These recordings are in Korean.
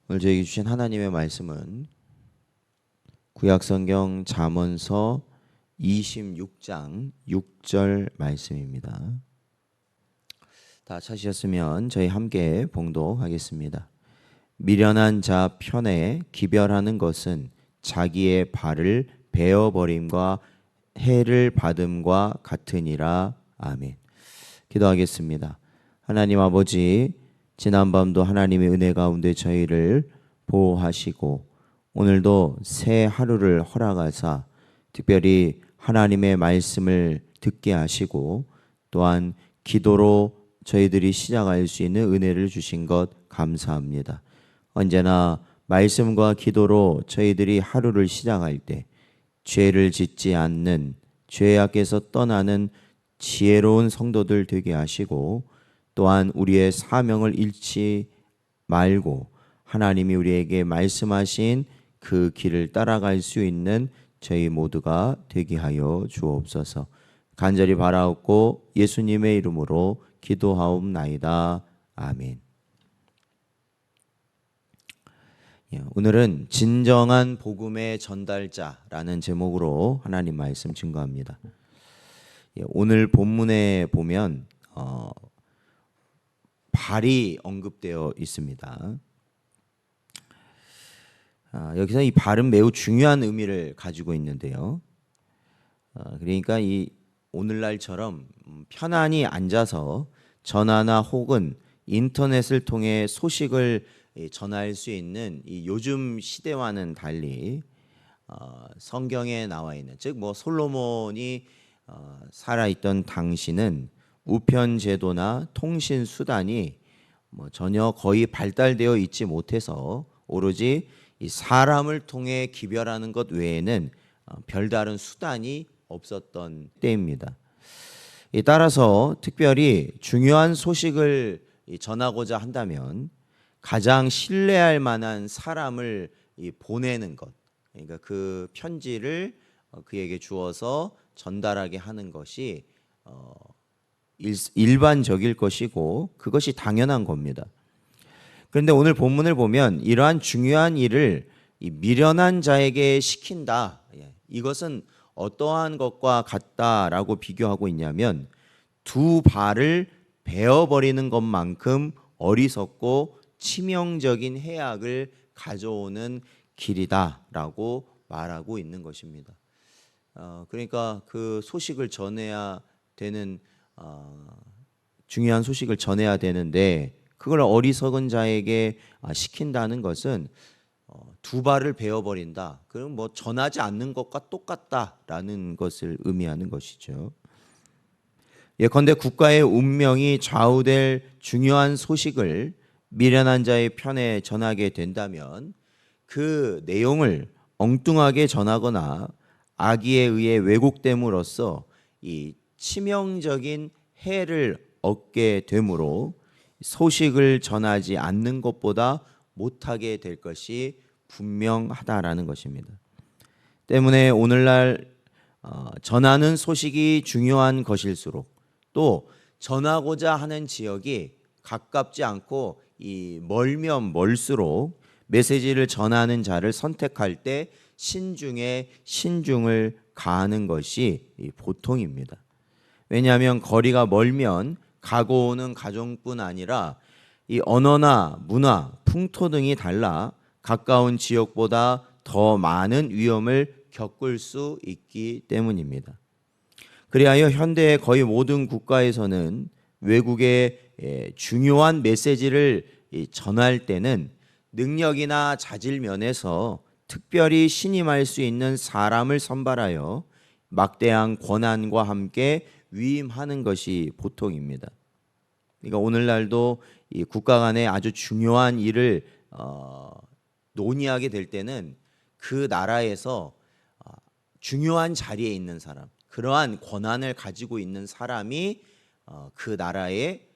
오늘 저에게 주신 하나님의 말씀은 구약성경 잠언서 26장 6절 말씀입니다. 다 찾으셨으면 저희 함께 봉독하겠습니다. 미련한 자 편에 기별하는 것은 자기의 발을 베어버림과 해를 받음과 같으니라. 아멘. 기도하겠습니다. 하나님 아버지, 지난밤도 하나님의 은혜 가운데 저희를 보호하시고 오늘도 새 하루를 허락하사 특별히 하나님의 말씀을 듣게 하시고 또한 기도로 저희들이 시작할 수 있는 은혜를 주신 것 감사합니다. 언제나 말씀과 기도로 저희들이 하루를 시작할 때 죄를 짓지 않는 죄악에서 떠나는 지혜로운 성도들 되게 하시고 또한 우리의 사명을 잃지 말고 하나님이 우리에게 말씀하신 그 길을 따라갈 수 있는 저희 모두가 되게 하여 주옵소서. 간절히 바라옵고 예수님의 이름으로 기도하옵나이다. 아멘. 오늘은 진정한 복음의 전달자라는 제목으로 하나님 말씀 증거합니다. 오늘 본문에 보면 발이 언급되어 있습니다. 여기서 이 발은 매우 중요한 의미를 가지고 있는데요. 그러니까 이 오늘날처럼 편안히 앉아서 전화나 혹은 인터넷을 통해 소식을 전할 수 있는 이 요즘 시대와는 달리 성경에 나와 있는, 즉 뭐 솔로몬이 살아있던 당시는 우편 제도나 통신 수단이 전혀 거의 발달되어 있지 못해서 오로지 이 사람을 통해 기별하는 것 외에는 별다른 수단이 없었던 때입니다. 따라서 특별히 중요한 소식을 전하고자 한다면 가장 신뢰할 만한 사람을 보내는 것, 그러니까 그 편지를 그에게 주어서 전달하게 하는 것이 일반적일 것이고 그것이 당연한 겁니다. 그런데 오늘 본문을 보면 이러한 중요한 일을 미련한 자에게 시킨다. 이것은 어떠한 것과 같다라고 비교하고 있냐면 두 발을 베어버리는 것만큼 어리석고 치명적인 해악을 가져오는 길이다라고 말하고 있는 것입니다. 그러니까 그 소식을 전해야 되는 중요한 소식을 전해야 되는데 그걸 어리석은 자에게 시킨다는 것은 두 발을 베어버린다. 그럼 뭐 전하지 않는 것과 똑같다라는 것을 의미하는 것이죠. 예컨대 국가의 운명이 좌우될 중요한 소식을 미련한 자의 편에 전하게 된다면 그 내용을 엉뚱하게 전하거나 악의에 의해 왜곡됨으로써 이 치명적인 해를 얻게 되므로 소식을 전하지 않는 것보다 못하게 될 것이 분명하다라는 것입니다. 때문에 오늘날 전하는 소식이 중요한 것일수록 또 전하고자 하는 지역이 가깝지 않고 이 멀면 멀수록 메시지를 전하는 자를 선택할 때 신중에 신중을 가하는 것이 보통입니다. 왜냐하면 거리가 멀면 가고 오는 가정뿐 아니라 이 언어나 문화, 풍토 등이 달라 가까운 지역보다 더 많은 위험을 겪을 수 있기 때문입니다. 그리하여 현대의 거의 모든 국가에서는 외국의 중요한 메시지를 전할 때는 능력이나 자질 면에서 특별히 신임할 수 있는 사람을 선발하여 막대한 권한과 함께 위임하는 것이 보통입니다. 그러니까 오늘날도 이 국가 간에 아주 중요한 일을 논의하게 될 때는 그 나라에서 중요한 자리에 있는 사람, 그러한 권한을 가지고 있는 사람이 그 나라에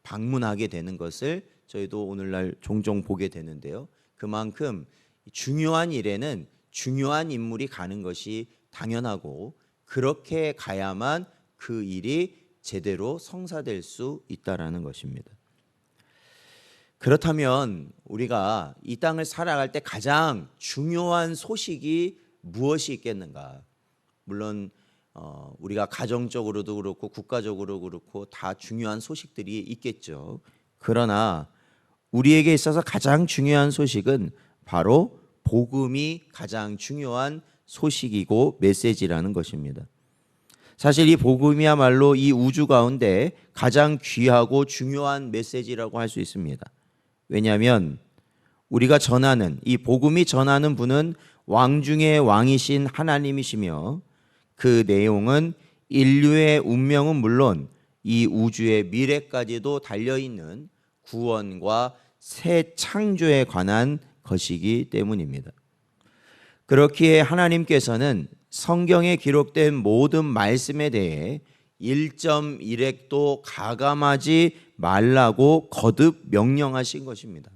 방문하게 되는 것을 저희도 오늘날 종종 보게 되는데요. 그만큼 중요한 일에는 중요한 인물이 가는 것이 당연하고 그렇게 가야만 그 일이 제대로 성사될 수 있다라는 것입니다. 그렇다면 우리가 이 땅을 살아갈 때 가장 중요한 소식이 무엇이 있겠는가? 물론 우리가 가정적으로도 그렇고 국가적으로 그렇고 다 중요한 소식들이 있겠죠. 그러나 우리에게 있어서 가장 중요한 소식은 바로 복음이 가장 중요한 소식이고 메시지라는 것입니다. 사실 이 복음이야말로 이 우주 가운데 가장 귀하고 중요한 메시지라고 할 수 있습니다. 왜냐하면 우리가 전하는 이 복음이 전하는 분은 왕 중의 왕이신 하나님이시며 그 내용은 인류의 운명은 물론 이 우주의 미래까지도 달려있는 구원과 새 창조에 관한 것이기 때문입니다. 그렇기에 하나님께서는 성경에 기록된 모든 말씀에 대해 1.1획도 가감하지 말라고 거듭 명령하신 것입니다.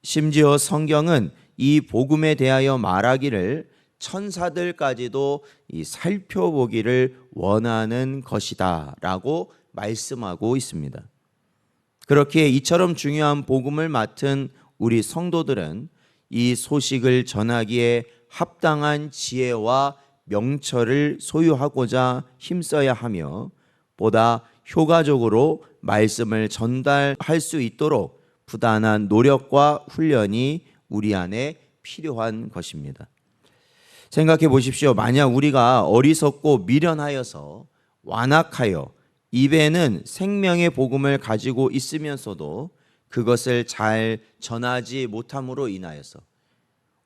심지어 성경은 이 복음에 대하여 말하기를 천사들까지도 살펴보기를 원하는 것이다 라고 말씀하고 있습니다. 그렇기에 이처럼 중요한 복음을 맡은 우리 성도들은 이 소식을 전하기에 합당한 지혜와 명철을 소유하고자 힘써야 하며 보다 효과적으로 말씀을 전달할 수 있도록 부단한 노력과 훈련이 우리 안에 필요한 것입니다. 생각해 보십시오. 만약 우리가 어리석고 미련하여서 완악하여 입에는 생명의 복음을 가지고 있으면서도 그것을 잘 전하지 못함으로 인하여서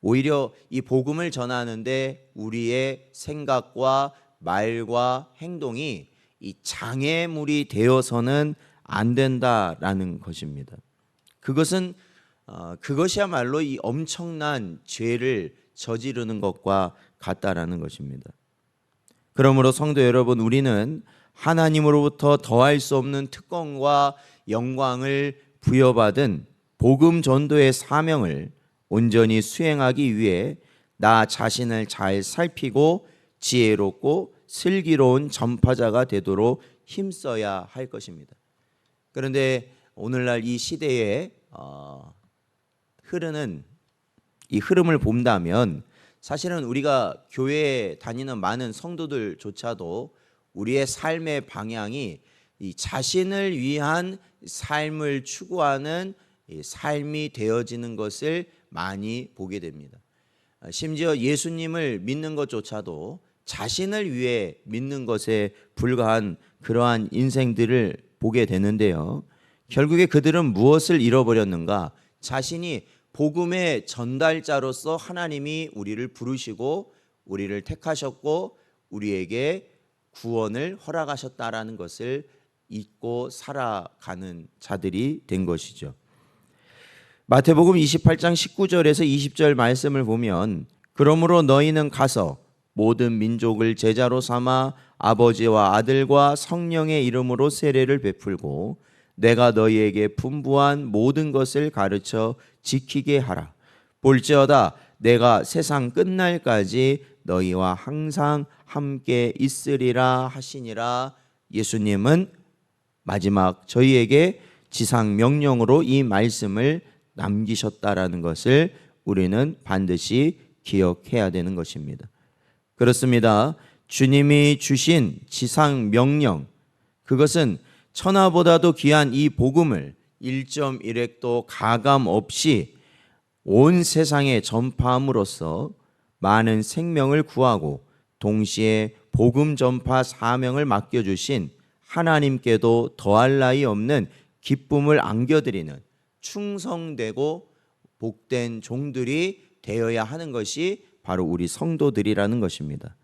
오히려 이 복음을 전하는데 우리의 생각과 말과 행동이 이 장애물이 되어서는 안 된다라는 것입니다. 그것이야말로 이 엄청난 죄를 저지르는 것과 같다라는 것입니다. 그러므로 성도 여러분, 우리는 하나님으로부터 더할 수 없는 특권과 영광을 부여받은 복음 전도의 사명을 온전히 수행하기 위해 나 자신을 잘 살피고 지혜롭고 슬기로운 전파자가 되도록 힘써야 할 것입니다. 그런데 오늘날 이 시대에 흐르는 이 흐름을 본다면 사실은 우리가 교회에 다니는 많은 성도들조차도 우리의 삶의 방향이 이 자신을 위한 삶을 추구하는 삶이 되어지는 것을 많이 보게 됩니다. 심지어 예수님을 믿는 것조차도 자신을 위해 믿는 것에 불과한 그러한 인생들을 보게 되는데요. 결국에 그들은 무엇을 잃어버렸는가? 자신이 복음의 전달자로서 하나님이 우리를 부르시고 우리를 택하셨고 우리에게 구원을 허락하셨다라는 것을 잊고 살아가는 자들이 된 것이죠. 마태복음 28장 19절에서 20절 말씀을 보면 그러므로 너희는 가서 모든 민족을 제자로 삼아 아버지와 아들과 성령의 이름으로 세례를 베풀고 내가 너희에게 분부한 모든 것을 가르쳐 지키게 하라. 볼지어다 내가 세상 끝날까지 너희와 항상 함께 있으리라 하시니라. 예수님은 마지막 저희에게 지상 명령으로 이 말씀을 남기셨다라는 것을 우리는 반드시 기억해야 되는 것입니다. 그렇습니다. 주님이 주신 지상 명령, 그것은 천하보다도 귀한 이 복음을 1.1획도 가감 없이 온 세상에 전파함으로써 많은 생명을 구하고 동시에 복음 전파 사명을 맡겨주신 하나님께도 더할 나위 없는 기쁨을 안겨드리는 충성되고 복된 종들이 되어야 하는 것이 바로 우리 성도들이라는 것입니다.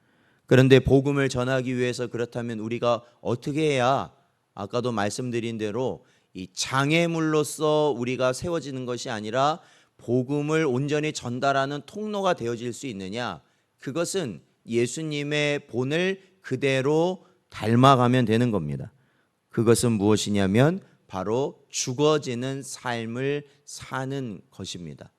그런데 복음을 전하기 위해서 그렇다면 우리가 어떻게 해야 아까도 말씀드린 대로 이 장애물로서 우리가 세워지는 것이 아니라 복음을 온전히 전달하는 통로가 되어질 수 있느냐? 그것은 예수님의 본을 그대로 닮아가면 되는 겁니다. 그것은 무엇이냐면 바로 죽어지는 삶을 사는 것입니다.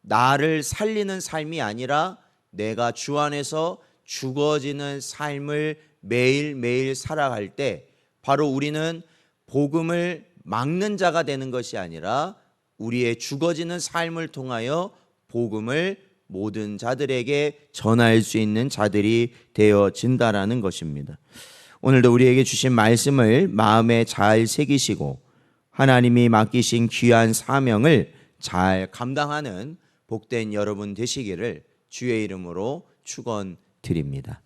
나를 살리는 삶이 아니라 내가 주 안에서 죽어지는 삶을 매일매일 살아갈 때 바로 우리는 복음을 막는 자가 되는 것이 아니라 우리의 죽어지는 삶을 통하여 복음을 모든 자들에게 전할 수 있는 자들이 되어진다라는 것입니다. 오늘도 우리에게 주신 말씀을 마음에 잘 새기시고 하나님이 맡기신 귀한 사명을 잘 감당하는 복된 여러분 되시기를 주의 이름으로 축원드립니다.